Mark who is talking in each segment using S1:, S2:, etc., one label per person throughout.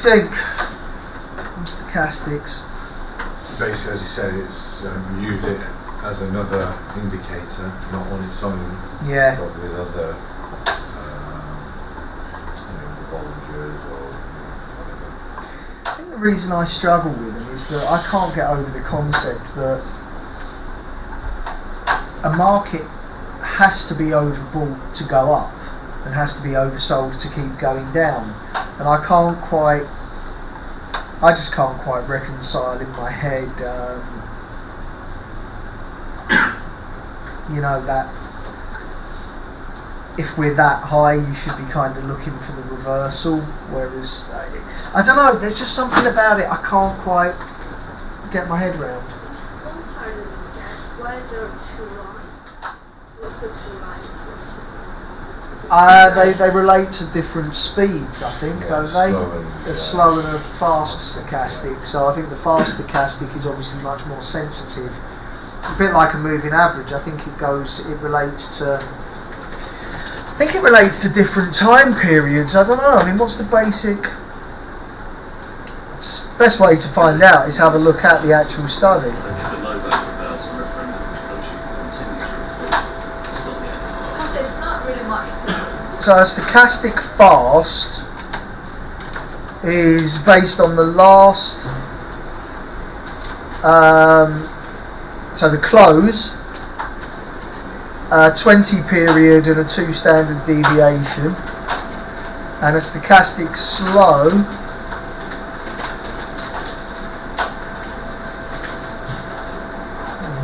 S1: think? On stochastics.
S2: Basically, as you said, it's used it as another indicator, not on its own.
S1: Yeah.
S2: But with other, the Bollingers or whatever.
S1: I think the reason I struggle with them is that I can't get over the concept that a market has to be overbought to go up and has to be oversold to keep going down, and I just can't quite reconcile in my head that if we're that high you should be kind of looking for the reversal, whereas I don't know, there's just something about it I can't quite get my head around.
S3: Why there are two lines? What's the two lines?
S1: They relate to different speeds, I think, don't they? A slow and a fast stochastic. So I think the fast stochastic is obviously much more sensitive. A bit like a moving average. I think it relates to different time periods. I don't know. I mean, what's the best way to find out is have a look at the actual study. So a stochastic fast is based on the last, so the close, 20 period and a 2 standard deviation, and a stochastic slow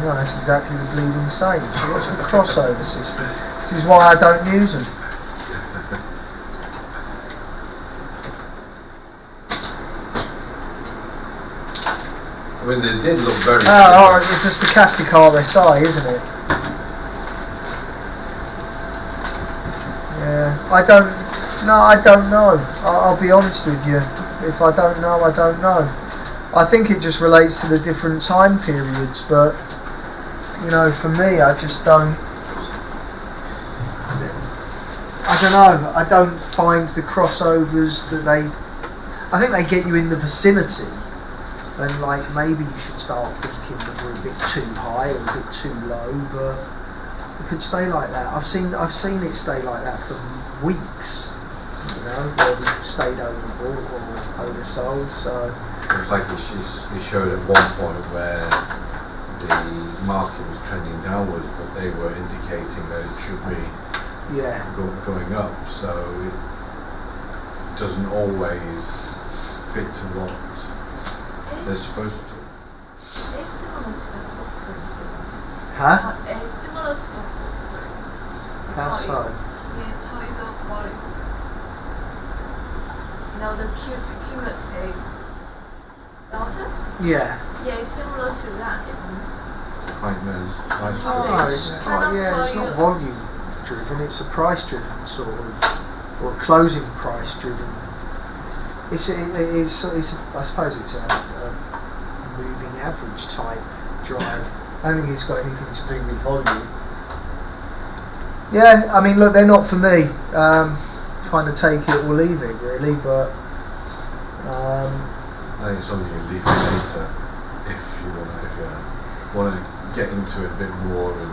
S1: no, that's exactly the bleeding same. So what's the crossover system? This is why I don't use them.
S2: I mean, they did look very.
S1: It's a stochastic RSI, isn't it? Yeah, I don't know. I'll be honest with you. If I don't know, I don't know. I think it just relates to the different time periods, but for me, I just don't. I don't know. I don't find the crossovers that I think they get you in the vicinity. And maybe you should start thinking that we're a bit too high or a bit too low, but it could stay like that. I've seen it stay like that for weeks, where we've stayed overbought or oversold. So
S2: it's like he showed at one point where the market was trending downwards, but they were indicating that it should be going up. So it doesn't always fit to what they're supposed to.
S3: It's similar to the footprint, isn't it?
S1: Huh?
S3: It's similar to the footprint.
S1: How so?
S3: The tidal volumes. The cumulative delta?
S1: Yeah.
S3: Yeah, it's similar to that, isn't it?
S1: It's not volume driven, it's a price driven sort of, or a closing price driven. It's I suppose it's a moving average type drive. I don't think it's got anything to do with volume. Yeah, I mean, look, they're not for me. Kind of take it or leave it, really. But
S2: I think it's something you leave for later if you want to get into it a bit more and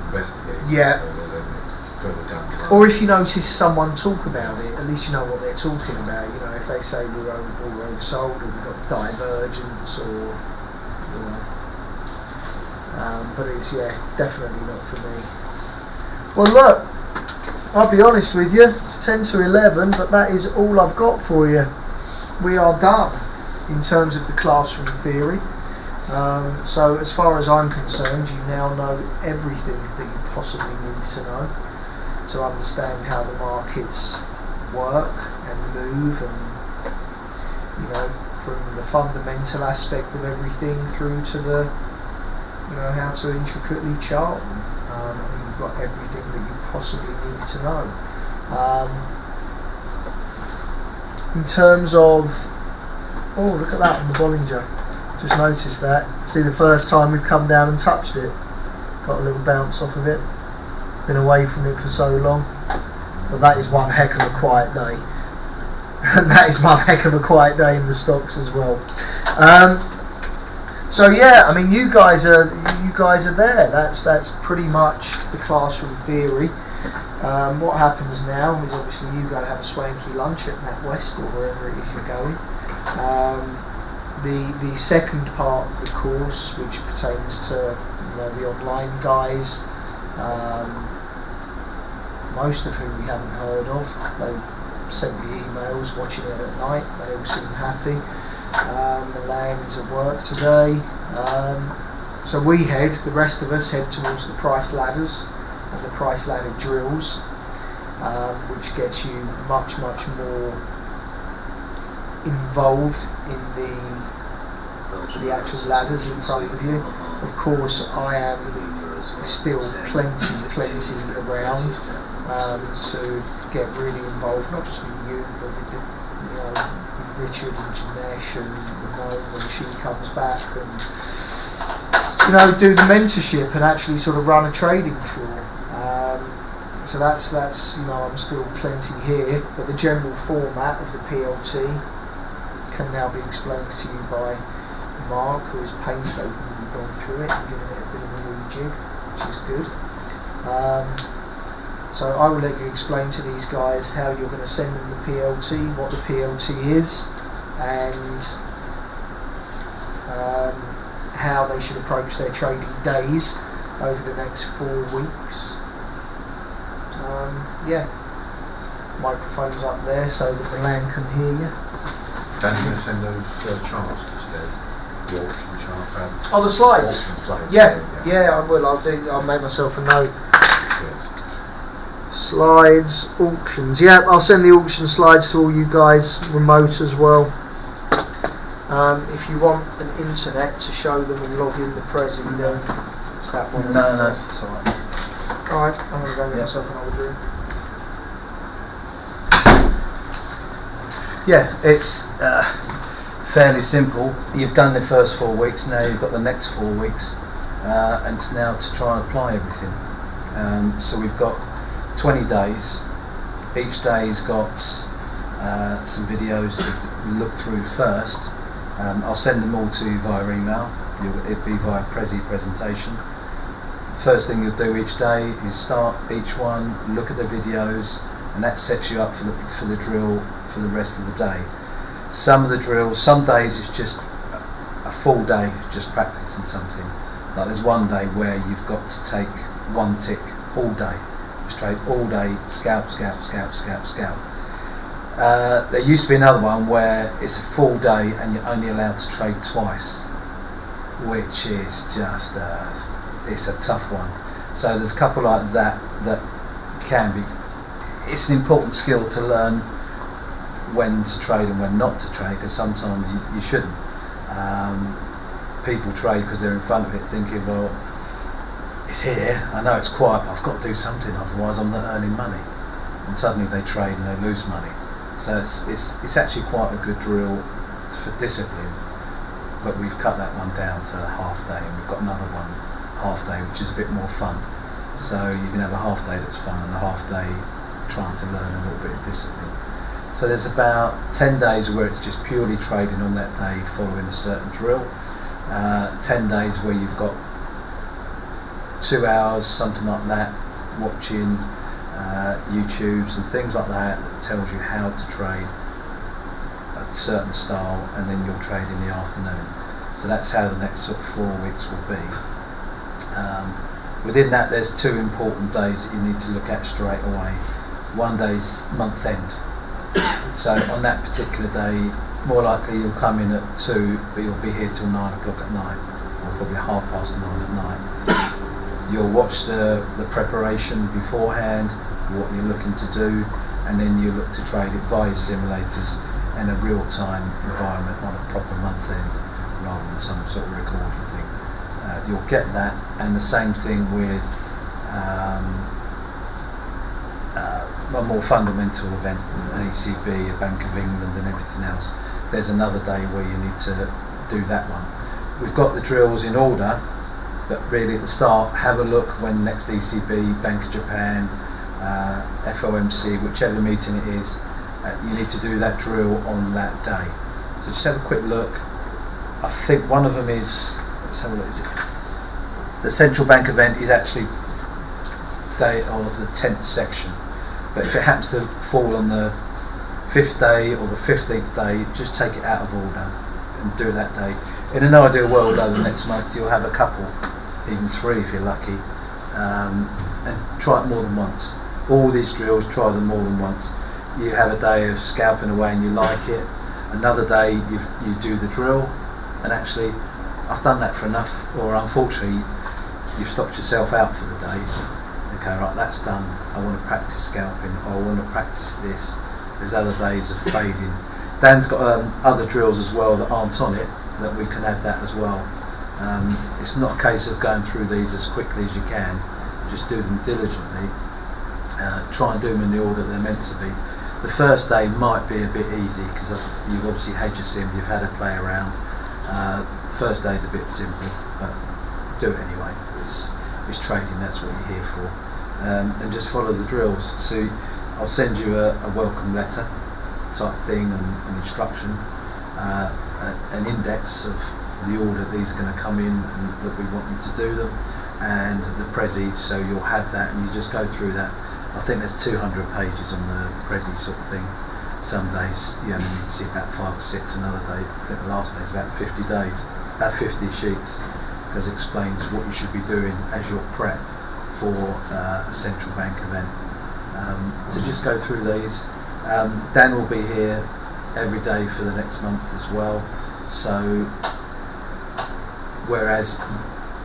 S2: investigate.
S1: Yeah.
S2: Then it's further down the line.
S1: Or if you notice someone talk about it, at least you know what they're talking about. If they say we're overbought, we're oversold, or we've got divergence, or but it's definitely not for me. Well, look, I'll be honest with you. It's 10 to 11, but that is all I've got for you. We are done in terms of the classroom theory. So as far as I'm concerned, you now know everything that you possibly need to know to understand how the markets work and move, and from the fundamental aspect of everything through to the how to intricately chart them. I think you've got everything that you possibly need to know. In terms of, look at that on the Bollinger. Just noticed that. See, the first time we've come down and touched it, got a little bounce off of it. Been away from it for so long, but that is one heck of a quiet day. and that is one heck of a quiet day in the stocks as well. So yeah, I mean, you guys are there. That's pretty much the classroom theory. What happens now is obviously you go have a swanky lunch at NatWest or wherever it is you're going. The second part of the course, which pertains to the online guys, most of whom we haven't heard of. They've sent me emails watching it at night. They all seem happy. Milan is at work today. So the rest of us head towards the price ladders and the price ladder drills, which gets you much more involved in the actual ladders in front of you. Of course, I am still plenty around to get really involved, not just with you, but with with Richard and Janesh and Ramon when she comes back, and do the mentorship and actually sort of run a trading floor. So that's I'm still plenty here, but the general format of the PLT can now be explained to you by Mark, who has painstakingly gone through it and given it a bit of a rejig, which is good. So I will let you explain to these guys how you're going to send them the PLT, what the PLT is, and how they should approach their trading days over the next 4 weeks. Microphone's up there so that Milan can hear you.
S2: Dan, you going to send those charts today? The auction chart?
S1: Oh, the slides?
S2: Auction slides.
S1: Yeah, I will. I'll make myself a note.
S2: Yes.
S1: Slides, auctions. Yeah, I'll send the auction slides to all you guys remote as well. If you want an internet to show them and log in the Prezi, then it's that one.
S4: No, that's alright.
S1: Alright, I'm going to go get myself another drink.
S4: Yeah, it's fairly simple. You've done the first 4 weeks, now you've got the next 4 weeks, and it's now to try and apply everything. So we've got 20 days. Each day's got some videos to look through first. I'll send them all to you via email. It'll be via Prezi presentation. First thing you'll do each day is start each one, look at the videos, and that sets you up for the drill for the rest of the day. Some of the drills, some days it's just a full day just practicing something. Like there's one day where you've got to take one tick all day, just trade all day, scalp. There used to be another one where it's a full day and you're only allowed to trade twice, which is just it's a tough one. So there's a couple like that can be. It's an important skill to learn when to trade and when not to trade, because sometimes you shouldn't. People trade because they're in front of it thinking, well, it's here, I know it's quiet, but I've got to do something, otherwise I'm not earning money. And suddenly they trade and they lose money. So it's actually quite a good drill for discipline, but we've cut that one down to a half day, and we've got another one half day which is a bit more fun. So you can have a half day that's fun and a half day trying to learn a little bit of discipline. So there's about 10 days where it's just purely trading on that day following a certain drill. 10 days where you've got 2 hours, something like that, watching YouTubes and things like that tells you how to trade a certain style, and then you'll trade in the afternoon. So that's how the next sort of 4 weeks will be. Within that there's 2 important days that you need to look at straight away. One day's month end. So on that particular day, more likely you'll come in at 2, but you'll be here till 9 o'clock at night, or probably 9:30 at night. You'll watch the preparation beforehand, what you're looking to do, and then you look to trade it via simulators in a real-time environment on a proper month end, rather than some sort of recording thing. You'll get that, and the same thing with a more fundamental event, an ECB, a Bank of England and everything else. There's another day where you need to do that one. We've got the drills in order, but really at the start have a look when next ECB, Bank of Japan, FOMC, whichever meeting it is, You need to do that drill on that day. So just have a quick look. I think one of them is, let's have a look, is it, the central bank event is actually day or the 10th section, but if it happens to fall on the 5th day or the 15th day, just take it out of order and do it that day. In an ideal world, over the next month you'll have a couple, even 3 if you're lucky, and try it more than once. All these drills, try them more than once. You have a day of scalping away and you like it, another day you do the drill and actually I've done that for enough, or unfortunately you've stopped yourself out for the day. Okay, right, that's done. I want to practice scalping, or I want to practice this. There's other days of fading. Dan's got other drills as well that aren't on it, that we can add that as well. It's not a case of going through these as quickly as you can, just do them diligently. Try and do them in the order they're meant to be. The first day might be a bit easy because you've obviously had your sim, you've had a play around. First day's a bit simple, but do it anyway. It's trading, that's what you're here for. And just follow the drills. So I'll send you a welcome letter type thing, and an instruction, an index of the order these are going to come in and that we want you to do them, and the prezzies, so you'll have that and you just go through that. I think there's 200 pages on the prezzy sort of thing. Some days you only need to see about 5 or 6, another day, I think the last day is about 50 sheets, because it explains what you should be doing as your prep for a central bank event. So just go through these. Dan will be here every day for the next month as well, so whereas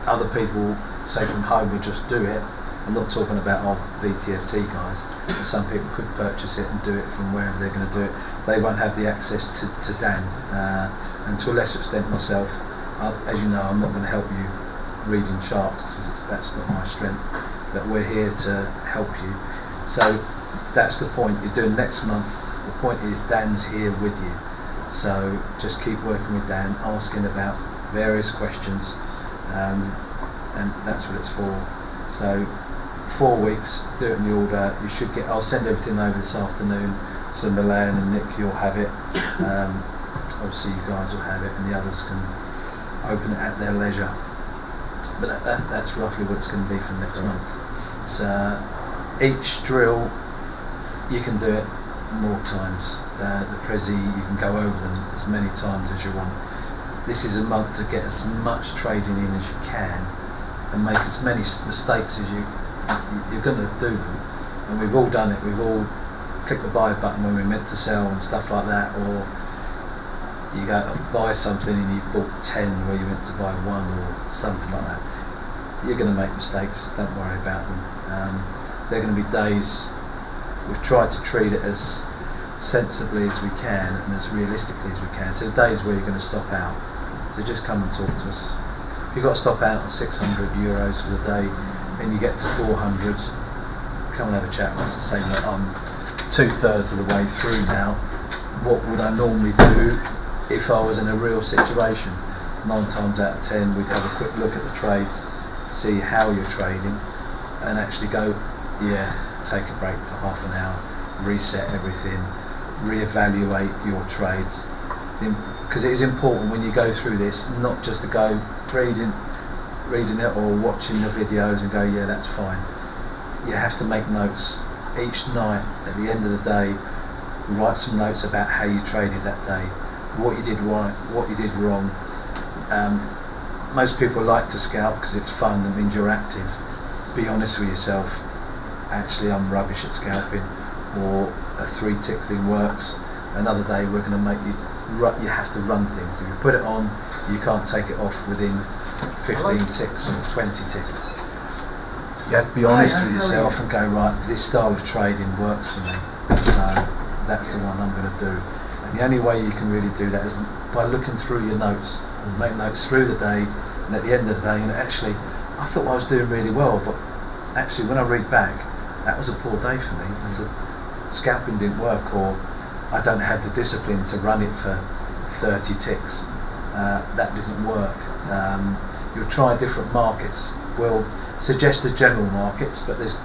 S4: other people say from home would just do it, I'm not talking about our VTFT guys, but some people could purchase it and do it from wherever they're going to do it. They won't have the access to Dan, and to a lesser extent myself. As you know, I'm not going to help you reading charts because that's not my strength, but we're here to help you. So that's the point. You're doing next month. The point is Dan's here with you, so just keep working with Dan, asking about various questions, and that's what it's for. So 4 weeks, do it in the order. You should get. I'll send everything over this afternoon. So Milan and Nick, you'll have it. Obviously, you guys will have it, and the others can open it at their leisure. But that's roughly what it's going to be for next month. So each drill, you can do it more times. The prezzy, you can go over them as many times as you want. This is a month to get as much trading in as you can and make as many mistakes as you're going to do them. And we've all done it. We've all clicked the buy button when we're meant to sell and stuff like that, or you go to buy something and you've bought 10 where you meant to buy 1 or something like that. You're going to make mistakes, don't worry about them. They're going to be days, we've tried to treat it as sensibly as we can and as realistically as we can. So the days where you're going to stop out, so just come and talk to us. If you've got to stop out at €600 for the day and you get to 400, come and have a chat with us and say, look, I'm 2/3 of the way through now. What would I normally do if I was in a real situation? 9 times out of 10 we'd have a quick look at the trades, see how you're trading, and actually go, yeah, take a break for half an hour, reset everything, reevaluate your trades. Because it is important when you go through this, not just to go reading it or watching the videos and go, yeah, that's fine. You have to make notes each night. At the end of the day, write some notes about how you traded that day, what you did right, what you did wrong. Most people like to scalp because it's fun, it means you're active. Be honest with yourself. Actually, I'm rubbish at scalping, or a 3-tick thing works. Another day we're going to make you have to run things. If you put it on, you can't take it off within 15 ticks or 20 ticks. You have to be honest with yourself and go, right, this style of trading works for me, so that's the one I'm going to do. And the only way you can really do that is by looking through your notes. Make notes through the day, and at the end of the day, and actually, I thought I was doing really well, but actually when I read back, that was a poor day for me. So scalping didn't work, or I don't have the discipline to run it for 30 ticks. That doesn't work. You'll try different markets. We'll suggest the general markets, but there's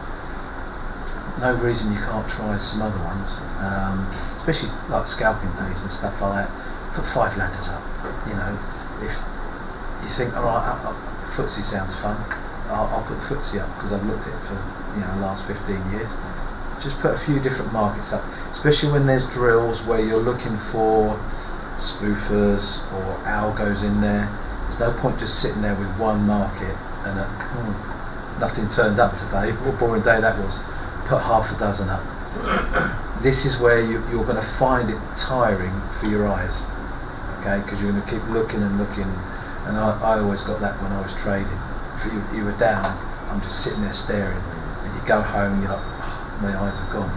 S4: no reason you can't try some other ones, especially like scalping days and stuff like that. Put 5 ladders up. You know, if you think, all right, footsie sounds fun, I'll put the footsie up because I've looked at it for the last 15 years. Just put a few different markets up, especially when there's drills where you're looking for spoofers or algos in there. There's no point just sitting there with one market and nothing turned up today. What a boring day that was. Put half a dozen up. This is where you're going to find it tiring for your eyes, okay? Because you're going to keep looking and looking. And I always got that when I was trading. If you were down, I'm just sitting there staring, and you go home, you're like, oh, my eyes have gone.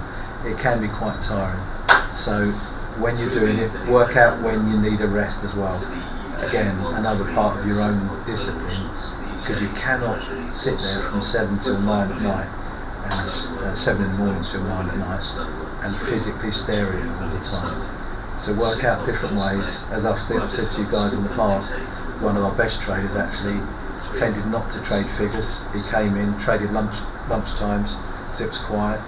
S4: It can be quite tiring. So when you're doing it, work out when you need a rest as well. Again, another part of your own discipline, because you cannot sit there from 7 till 9 at night and 7 in the morning till 9 at night and physically stare at it all the time. So work out different ways. As I've said to you guys in the past, one of our best traders actually tended not to trade figures. He came in, traded lunch times because it was quiet,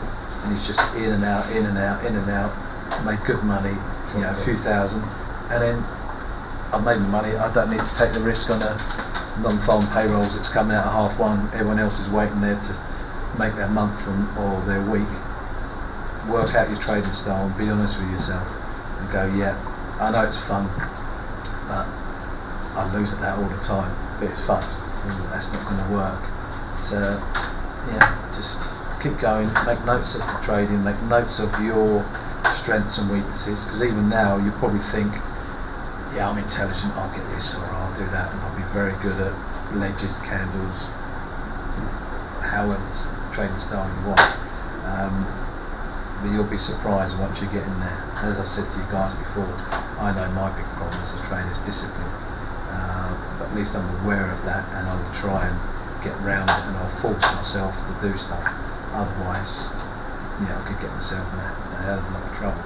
S4: and he's just in and out, in and out, in and out. Made good money, a few thousand, and then I've made my money. I don't need to take the risk on a non-farm payrolls that's come out at 1:30. Everyone else is waiting there to make their month or their week. Work out your trading style and be honest with yourself and go, yeah, I know it's fun, but I lose at that all the time, but it's fun. That's not going to work. So just keep going, make notes of the trading, make notes of your strengths and weaknesses, because even now you probably think, yeah, I'm intelligent, I'll get this or I'll do that, and I'll be very good at ledgers, candles, however trading style you want. But you'll be surprised once you get in there. As I said to you guys before, I know my big problem as a trader is discipline. But at least I'm aware of that, and I will try and get round it, and I'll force myself to do stuff. Otherwise, I could get myself in a hell of a lot of trouble.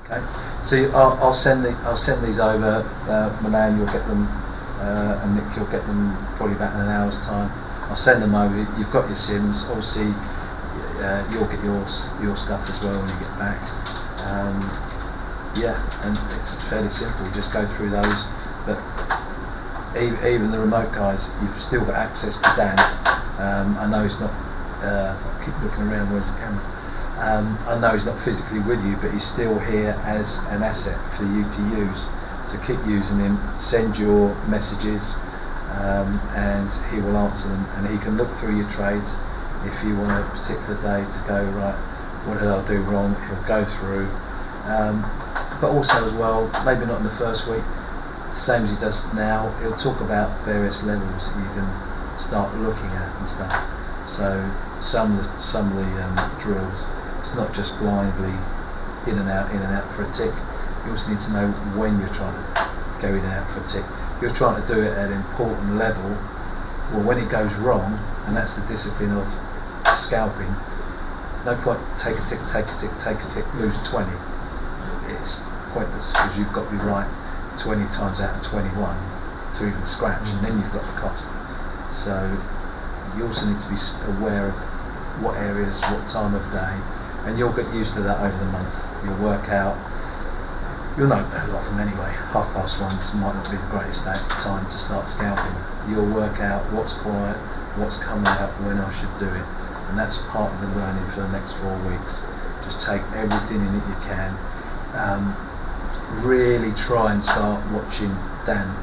S4: Okay, so I'll send these over. Milan, you'll get them, and Nick, you'll get them probably about in an hour's time. I'll send them over. You've got your sims. Obviously, you'll get your stuff as well when you get back. And it's fairly simple. Just go through those. But even the remote guys, you've still got access to Dan. I know he's not. I keep looking around. Where's the camera? I know he's not physically with you, but he's still here as an asset for you to use. So keep using him. Send your messages, and he will answer them. And he can look through your trades. If you want a particular day to go, right, what did I do wrong? He'll go through. But also as well, maybe not in the first week, same as he does now, he'll talk about various levels that you can start looking at and stuff. So some of the drills, it's not just blindly in and out for a tick. You also need to know when you're trying to go in and out for a tick. You're trying to do it at an important level. Well, when it goes wrong, and that's the discipline of scalping, there's no point take a tick, lose 20. It's pointless, because you've got to be right 20 times out of 21 to even scratch, and then you've got the cost. So you also need to be aware of what areas, what time of day, and you'll get used to that over the month. You'll work out, you'll know a lot of them anyway. 1:30 might not be the greatest time to start scalping. You'll work out what's quiet, what's coming out, when I should do it, and that's part of the learning for the next 4 weeks. Just take everything in that you can. Really try and start watching Dan,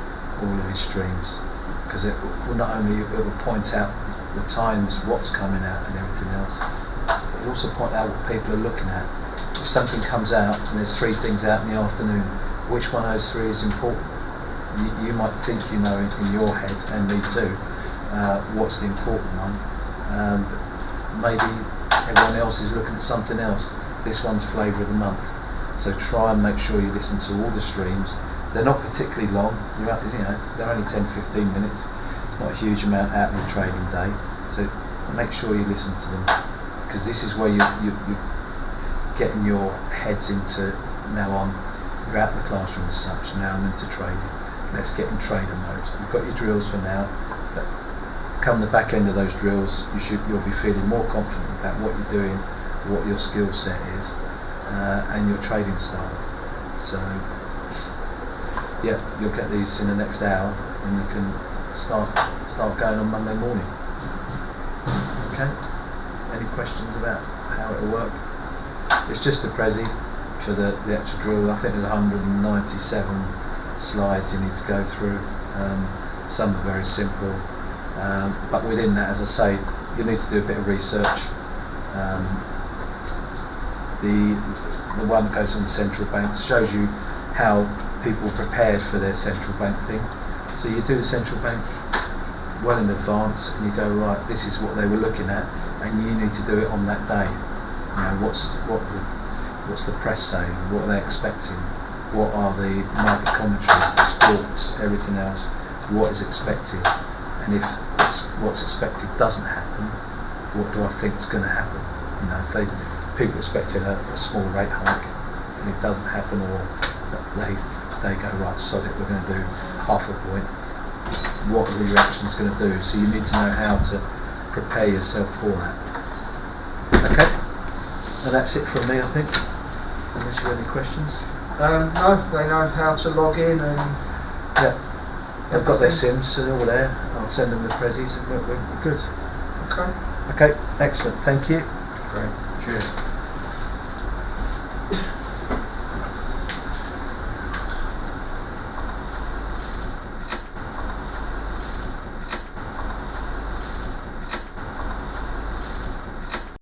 S4: all of his streams, because it will not only it will point out the times, what's coming out and everything else. It'll also point out what people are looking at. If something comes out and there's 3 things out in the afternoon, which one of those 3 is important? You might think you know in your head, and me too, what's the important one. But maybe everyone else is looking at something else. This one's flavour of the month. So try and make sure you listen to all the streams. They're not particularly long. They're only 10-15 minutes. It's not a huge amount out of your trading day. So make sure you listen to them, because this is where you're getting your heads into, now you're out of the classroom as such, now I'm into trading. Let's get in trader mode. You've got your drills for now, but come the back end of those drills, you'll be feeling more confident about what you're doing, what your skill set is, and your trading style. So, yeah, you'll get these in the next hour, and you can start going on Monday morning. Okay. Any questions about how it'll work? It's just a Prezi for the actual drill. I think there's 197 slides you need to go through. Some are very simple, but within that, as I say, you need to do a bit of research. The one that goes on the central banks shows you how people prepared for their central bank thing. So you do the central bank well in advance, and you go, right, this is what they were looking at, and you need to do it on that day. You know, what's the press saying? What are they expecting? What are the market commentaries, the stalks, everything else? What is expected? And if what's expected doesn't happen, what do I think is going to happen? You know, if people expecting a small rate hike and it doesn't happen, or they go, right, sod it, we're going to do half a point. What are the reactions going to do? So you need to know how to prepare yourself for that. Okay, and that's it from me, I think. Unless you have any questions.
S1: No, they know how to log in and
S4: yeah, they've got their sims, so they're all there. I'll send them the prezzies, and we're good.
S1: okay.
S4: Okay, excellent. Thank you.
S2: Great. Cheers.